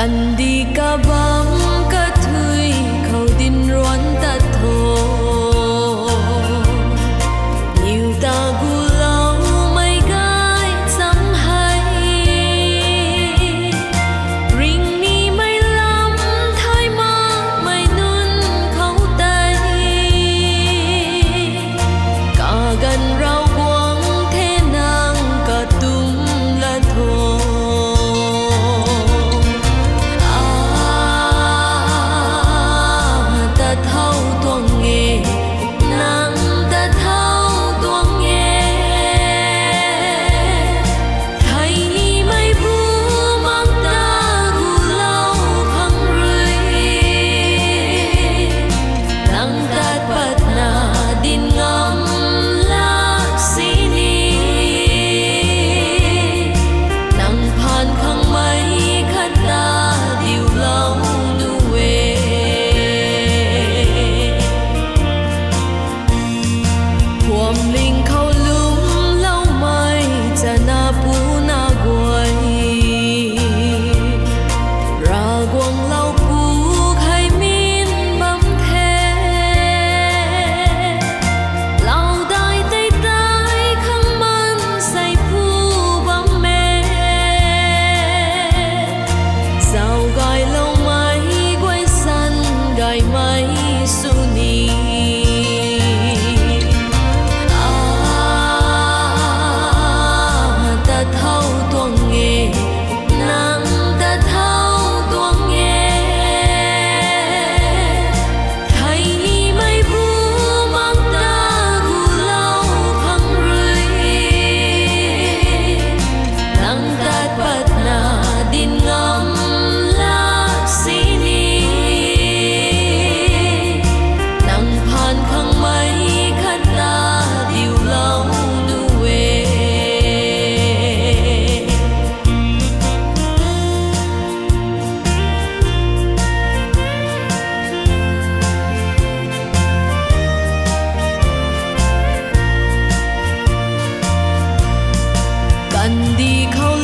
Cần đi cả bóng cả thui khâu tin ruốn ta thô nhiều ta gu lâu mấy gái dám hay ring ni mấy lắm thay mang mấy nun khâu tay cả gần rau quăng thế nàng cả tung là thô Cần đi khâu